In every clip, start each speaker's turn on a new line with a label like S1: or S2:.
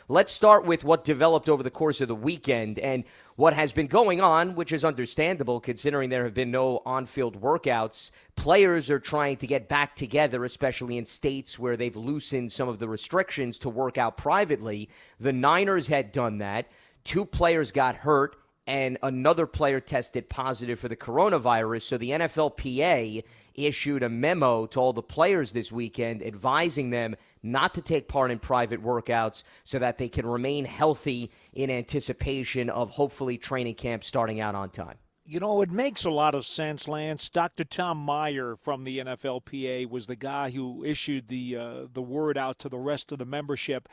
S1: let's start with what developed over the course of the weekend and what has been going on, which is understandable considering there have been no on-field workouts. Players are trying to get back together, especially in states where they've loosened some of the restrictions to work out privately. The Niners had done that. 2 players got hurt, and another player tested positive for the coronavirus. So the NFLPA issued a memo to all the players this weekend advising them not to take part in private workouts so that they can remain healthy in anticipation of hopefully training camp starting out on time.
S2: You know, it makes a lot of sense, Lance. Dr. Tom Meyer from the NFLPA was the guy who issued the word out to the rest of the membership.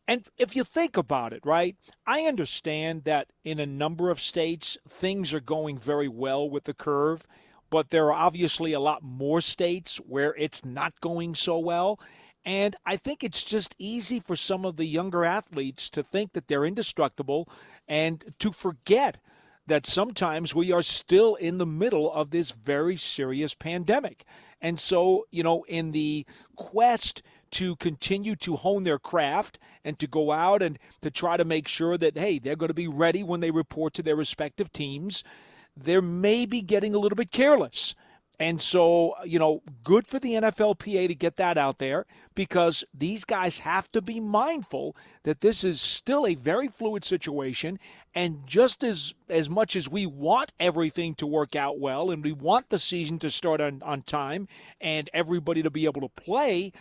S2: And if you think about it, right, I understand that in a number of states, things are going very well with the curve, but there are obviously a lot more states where it's not going so well. And I think it's just easy for some of the younger athletes to think that they're indestructible and to forget that sometimes we are still in the middle of this very serious pandemic. And so, you know, in the quest to continue to hone their craft and to go out and to try to make sure that, hey, they're going to be ready when they report to their respective teams, they're maybe getting a little bit careless. And so, you know, good for the NFLPA to get that out there because these guys have to be mindful that this is still a very fluid situation. And just as much as we want everything to work out well and we want the season to start on time and everybody to be able to play,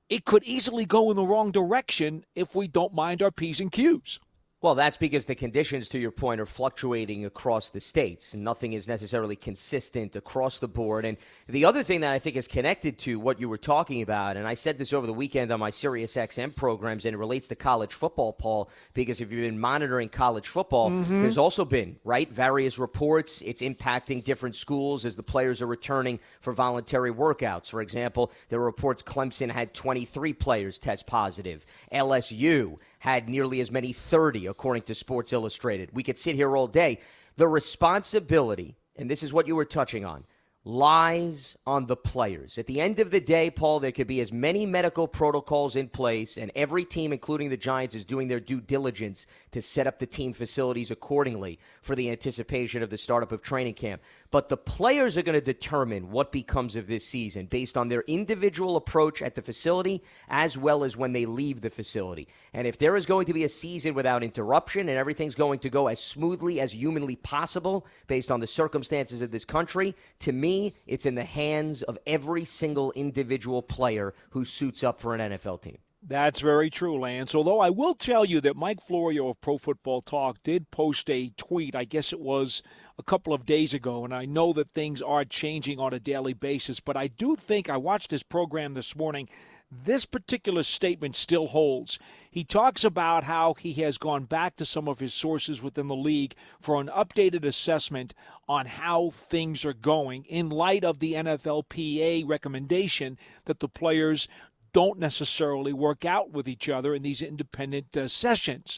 S2: it could easily go in the wrong direction if we don't mind our P's and Q's.
S1: Well, that's because the conditions, to your point, are fluctuating across the states, and nothing is necessarily consistent across the board. And the other thing that I think is connected to what you were talking about, and I said this over the weekend on my SiriusXM programs, and it relates to college football, Paul, because if you've been monitoring college football, there's also been, right, various reports. It's impacting different schools as the players are returning for voluntary workouts. For example, there were reports Clemson had 23 players test positive. LSU had nearly as many, 30, according to Sports Illustrated. We could sit here all day. The responsibility, and this is what you were touching on, lies on the players. At the end of the day, Paul, there could be as many medical protocols in place, and every team, including the Giants, is doing their due diligence to set up the team facilities accordingly for the anticipation of the startup of training camp. But the players are going to determine what becomes of this season based on their individual approach at the facility as well as when they leave the facility. And if there is going to be a season without interruption and everything's going to go as smoothly as humanly possible based on the circumstances of this country, to me, it's in the hands of every single individual player who suits up for an NFL team.
S2: That's very true, Lance. Although I will tell you that Mike Florio of Pro Football Talk did post a tweet, I guess it was a couple of days ago, and I know that things are changing on a daily basis, but I do think, I watched his program this morning, this particular statement still holds. He talks about how he has gone back to some of his sources within the league for an updated assessment on how things are going in light of the NFLPA recommendation that the players don't necessarily work out with each other in these independent sessions.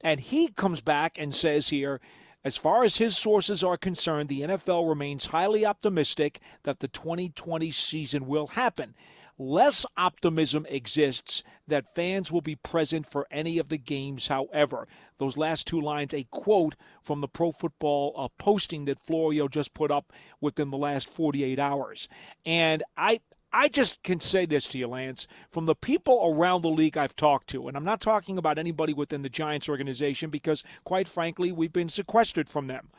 S2: And he comes back and says here, as far as his sources are concerned, the NFL remains highly optimistic that the 2020 season will happen. Less optimism exists that fans will be present for any of the games, however. Those last two lines, a quote from the Pro Football posting that Florio just put up within the last 48 hours. And I just can say this to you, Lance, from the people around the league I've talked to, and I'm not talking about anybody within the Giants organization because, quite frankly, we've been sequestered from them.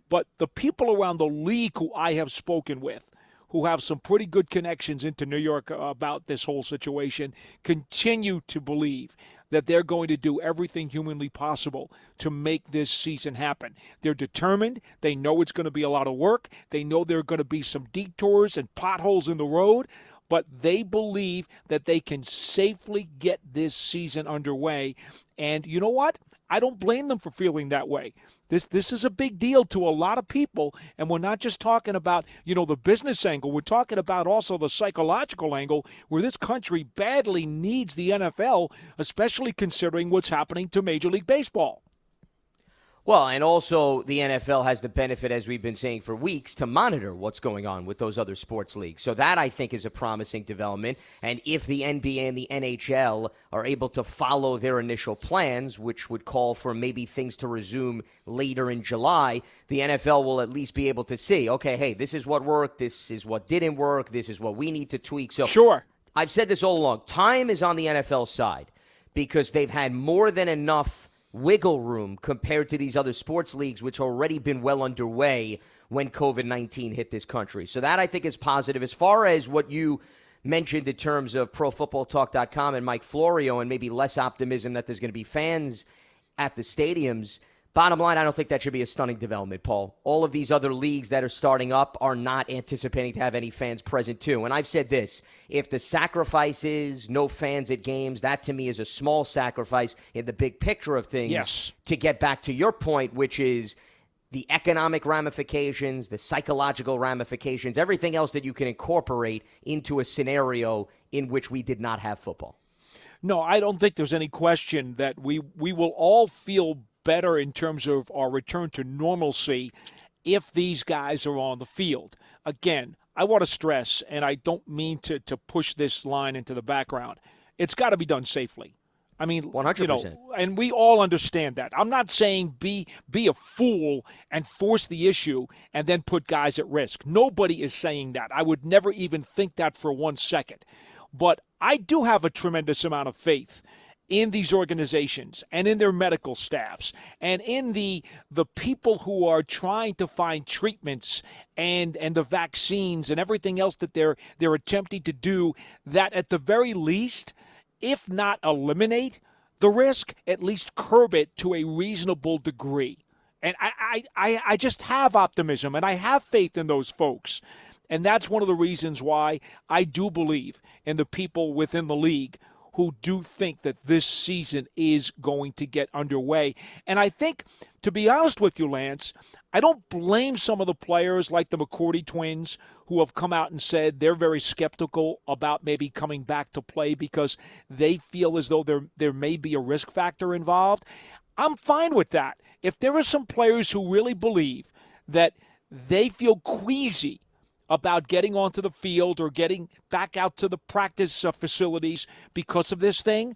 S2: But the people around the league who I have spoken with, who have some pretty good connections into New York about this whole situation, continue to believe that they're going to do everything humanly possible to make this season happen. They're determined. They know it's going to be a lot of work. They know there are going to be some detours and potholes in the road, but they believe that they can safely get this season underway. And you know what? I don't blame them for feeling that way. This is a big deal to a lot of people, and we're not just talking about, the business angle. We're talking about also the psychological angle where this country badly needs the NFL, especially considering what's happening to Major League Baseball.
S1: Well, and also the NFL has the benefit, as we've been saying for weeks, to monitor what's going on with those other sports leagues. So that, I think, is a promising development. And if the NBA and the NHL are able to follow their initial plans, which would call for maybe things to resume later in July, the NFL will at least be able to see, okay, hey, this is what worked, this is what didn't work, this is what we need to tweak. So
S2: sure.
S1: I've said this all along. Time is on the NFL side because they've had more than enough wiggle room compared to these other sports leagues, which already been well underway when COVID-19 hit this country. So that, I think, is positive. As far as what you mentioned in terms of ProFootballTalk.com and Mike Florio and maybe less optimism that there's going to be fans at the stadiums, bottom line, I don't think that should be a stunning development, Paul. All of these other leagues that are starting up are not anticipating to have any fans present too. And I've said this, if the sacrifice is no fans at games, that to me is a small sacrifice in the big picture of things.
S2: Yes.
S1: To get back to your point, which is the economic ramifications, the psychological ramifications, everything else that you can incorporate into a scenario in which we did not have football.
S2: No, I don't think there's any question that we will all feel better in terms of our return to normalcy if these guys are on the field. Again, I want to stress, and I don't mean to push this line into the background, it's got to be done safely. I mean,
S1: 100%.
S2: And we all understand that. I'm not saying be a fool and force the issue and then put guys at risk. Nobody is saying that. I would never even think that for 1 second. But I do have a tremendous amount of faith in these organizations and in their medical staffs and in the people who are trying to find treatments and the vaccines and everything else that they're attempting to do, that at the very least, if not eliminate the risk, at least curb it to a reasonable degree. And I just have optimism and I have faith in those folks. And that's one of the reasons why I do believe in the people within the league who do think that this season is going to get underway. And I think, to be honest with you, Lance, I don't blame some of the players like the McCourty twins who have come out and said they're very skeptical about maybe coming back to play because they feel as though there may be a risk factor involved. I'm fine with that. If there are some players who really believe that they feel queasy about getting onto the field or getting back out to the practice facilities because of this thing,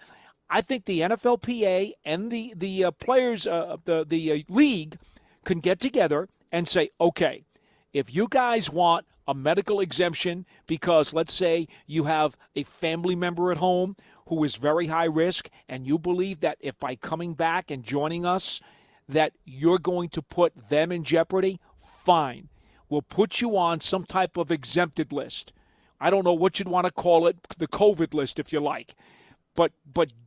S2: I think the NFLPA and the players, the league can get together and say, okay, if you guys want a medical exemption because, let's say, you have a family member at home who is very high risk and you believe that if by coming back and joining us that you're going to put them in jeopardy, fine. We'll put you on some type of exempted list. I don't know what you'd want to call it, the COVID list if you like. But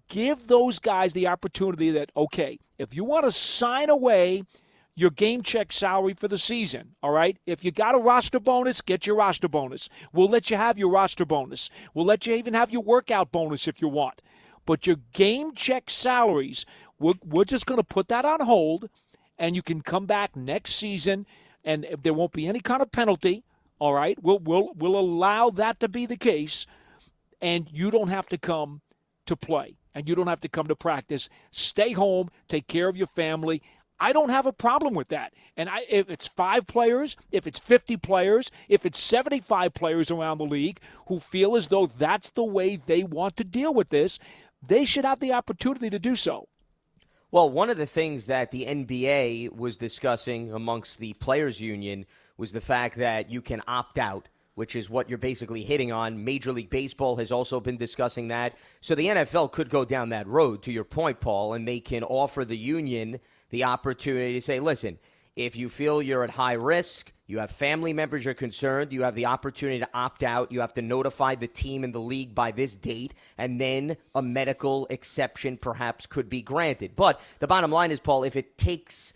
S2: give those guys the opportunity that, okay, if you want to sign away your game check salary for the season, all right? If you got a roster bonus, get your roster bonus. We'll let you have your roster bonus. We'll let you even have your workout bonus if you want. But your game check salaries, we're just going to put that on hold, and you can come back next season, and there won't be any kind of penalty, all right? We'll allow that to be the case, and you don't have to come to play, and you don't have to come to practice. Stay home, take care of your family. I don't have a problem with that. And if it's 5 players, if it's 50 players, if it's 75 players around the league who feel as though that's the way they want to deal with this, they should have the opportunity to do so.
S1: Well, one of the things that the NBA was discussing amongst the players' union was the fact that you can opt out, which is what you're basically hitting on. Major League Baseball has also been discussing that. So the NFL could go down that road, to your point, Paul, and they can offer the union the opportunity to say, listen, if you feel you're at high risk, you have family members you're concerned, you have the opportunity to opt out, you have to notify the team and the league by this date, and then a medical exception perhaps could be granted. But the bottom line is, Paul, if it takes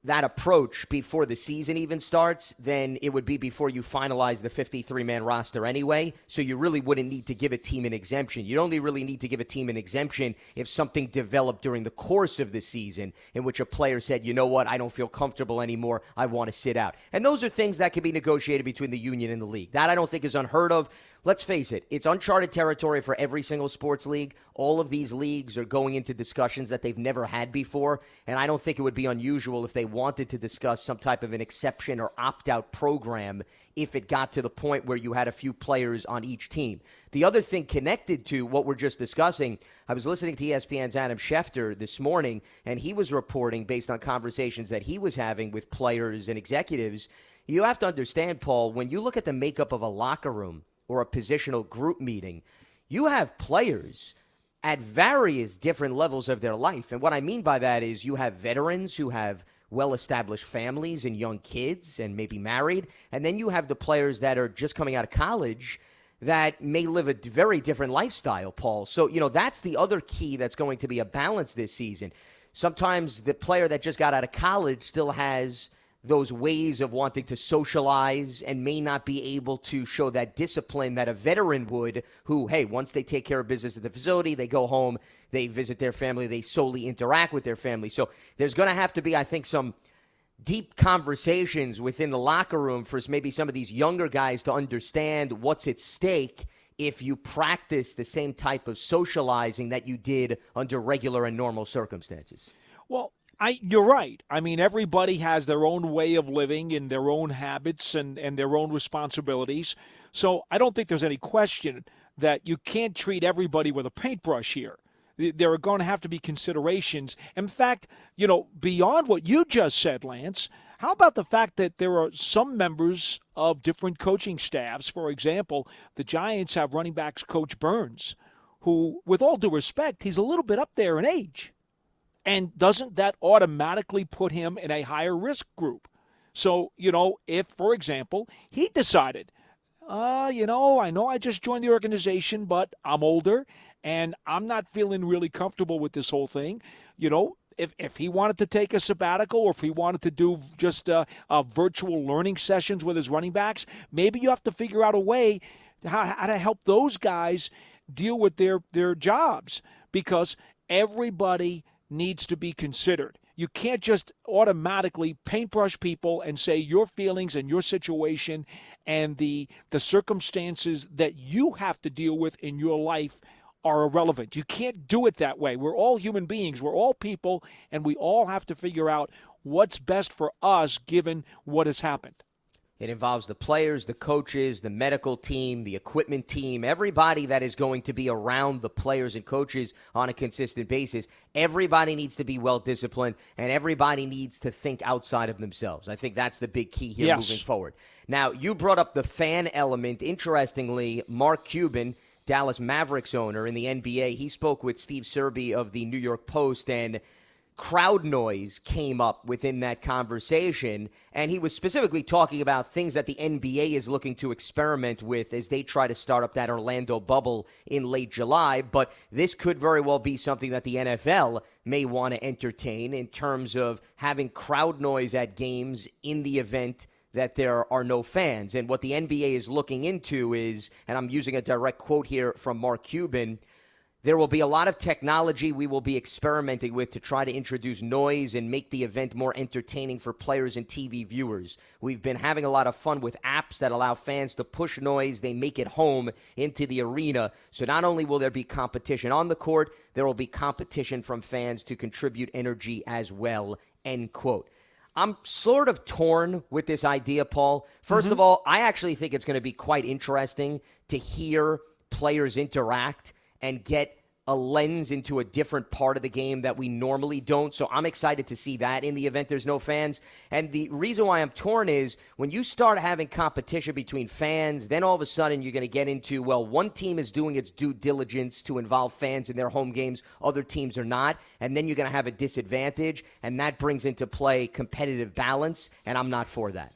S1: that approach before the season even starts, then it would be before you finalize the 53-man roster anyway, so you really wouldn't need to give a team an exemption. You'd only really need to give a team an exemption if something developed during the course of the season in which a player said, you know what, I don't feel comfortable anymore, I want to sit out. And those are things that can be negotiated between the union and the league. That I don't think is unheard of. Let's face it, it's uncharted territory for every single sports league. All of these leagues are going into discussions that they've never had before, and I don't think it would be unusual if they wanted to discuss some type of an exception or opt-out program if it got to the point where you had a few players on each team. The other thing connected to what we're just discussing, I was listening to ESPN's Adam Schefter this morning, and he was reporting based on conversations that he was having with players and executives. You have to understand, Paul, when you look at the makeup of a locker room or a positional group meeting, you have players at various different levels of their life. And what I mean by that is you have veterans who have well-established families and young kids and maybe married. And then you have the players that are just coming out of college that may live a very different lifestyle, Paul. So, that's the other key that's going to be a balance this season. Sometimes the player that just got out of college still has those ways of wanting to socialize and may not be able to show that discipline that a veteran would who, hey, once they take care of business at the facility, they go home, they visit their family, they solely interact with their family. So there's going to have to be, I think, some deep conversations within the locker room for maybe some of these younger guys to understand what's at stake if you practice the same type of socializing that you did under regular and normal circumstances.
S2: Well, you're right. I mean, everybody has their own way of living and their own habits and their own responsibilities. So I don't think there's any question that you can't treat everybody with a paintbrush here. There are going to have to be considerations. In fact, beyond what you just said, Lance, how about the fact that there are some members of different coaching staffs? For example, the Giants have running backs coach Burns, who, with all due respect, he's a little bit up there in age. And doesn't that automatically put him in a higher risk group? So, if, for example, he decided, I know I just joined the organization, but I'm older and I'm not feeling really comfortable with this whole thing. If he wanted to take a sabbatical or if he wanted to do just virtual learning sessions with his running backs, maybe you have to figure out a way how to help those guys deal with their jobs, because everybody needs to be considered. You can't just automatically paintbrush people and say your feelings and your situation and the circumstances that you have to deal with in your life are irrelevant. You can't do it that way. We're all human beings. We're all people, and we all have to figure out what's best for us given what has happened.
S1: It involves the players, the coaches, the medical team, the equipment team, everybody that is going to be around the players and coaches on a consistent basis. Everybody needs to be well-disciplined, and everybody needs to think outside of themselves. I think that's the big key here moving forward. Now, you brought up the fan element. Interestingly, Mark Cuban, Dallas Mavericks owner in the NBA, he spoke with Steve Serby of the New York Post, and crowd noise came up within that conversation, and he was specifically talking about things that the NBA is looking to experiment with as they try to start up that Orlando bubble in late July. But this could very well be something that the NFL may want to entertain in terms of having crowd noise at games in the event that there are no fans. And what the NBA is looking into is, and I'm using a direct quote here from Mark Cuban, there will be a lot of technology we will be experimenting with to try to introduce noise and make the event more entertaining for players and TV viewers. We've been having a lot of fun with apps that allow fans to push noise. They make it home into the arena. So not only will there be competition on the court, there will be competition from fans to contribute energy as well, end quote. I'm sort of torn with this idea, Paul. First of all, I actually think it's going to be quite interesting to hear players interact and get a lens into a different part of the game that we normally don't. So I'm excited to see that in the event there's no fans. And the reason why I'm torn is when you start having competition between fans, then all of a sudden you're going to get into, well, one team is doing its due diligence to involve fans in their home games, other teams are not, and then you're going to have a disadvantage, and that brings into play competitive balance, and I'm not for that.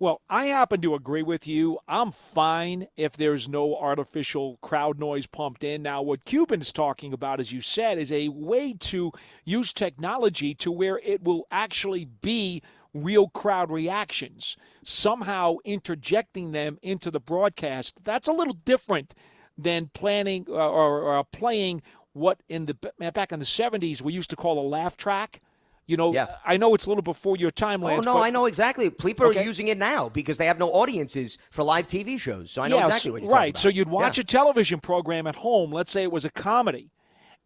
S2: Well, I happen to agree with you. I'm fine if there's no artificial crowd noise pumped in. Now, what Cuban's talking about, as you said, is a way to use technology to where it will actually be real crowd reactions, somehow interjecting them into the broadcast. That's a little different than planning or playing what back in the 70s we used to call a laugh track.
S1: Yeah.
S2: I know it's a little before your time, Lance.
S1: Oh, no, I know exactly. People
S2: Okay.
S1: are using it now because they have no audiences for live TV shows. So I know exactly what you're talking
S2: right.
S1: about.
S2: So you'd watch a television program at home, let's say it was a comedy,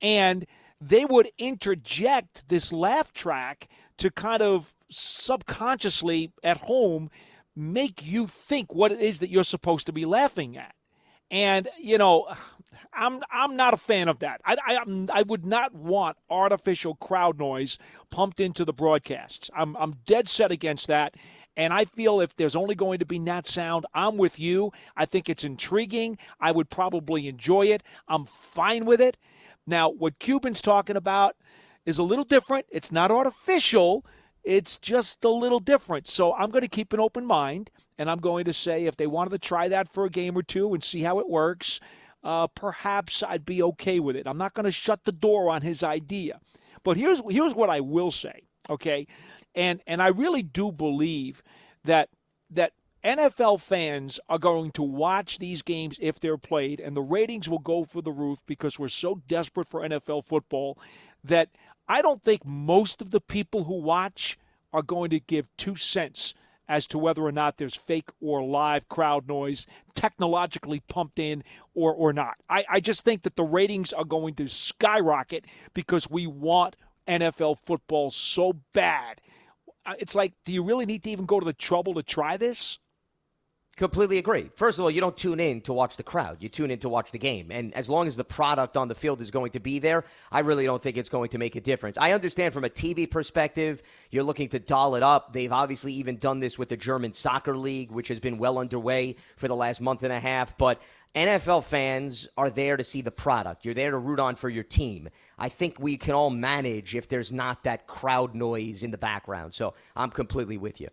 S2: and they would interject this laugh track to kind of subconsciously at home make you think what it is that you're supposed to be laughing at. And, I'm not a fan of that. I would not want artificial crowd noise pumped into the broadcasts. I'm dead set against that. And I feel if there's only going to be that sound, I'm with you. I think it's intriguing. I would probably enjoy it. I'm fine with it. Now, what Cuban's talking about is a little different. It's not artificial. It's just a little different. So I'm going to keep an open mind, and I'm going to say if they wanted to try that for a game or two and see how it works, perhaps I'd be okay with it. I'm not going to shut the door on his idea. But here's what I will say, okay? And I really do believe that NFL fans are going to watch these games if they're played, and the ratings will go for the roof because we're so desperate for NFL football that I don't think most of the people who watch are going to give 2 cents as to whether or not there's fake or live crowd noise technologically pumped in or not. I just think that the ratings are going to skyrocket because we want NFL football so bad. It's like, do you really need to even go to the trouble to try this?
S1: Completely agree. First of all, you don't tune in to watch the crowd. You tune in to watch the game. And as long as the product on the field is going to be there, I really don't think it's going to make a difference. I understand from a TV perspective, you're looking to doll it up. They've obviously even done this with the German Soccer League, which has been well underway for the last month and a half. But NFL fans are there to see the product. You're there to root on for your team. I think we can all manage if there's not that crowd noise in the background. So I'm completely with you.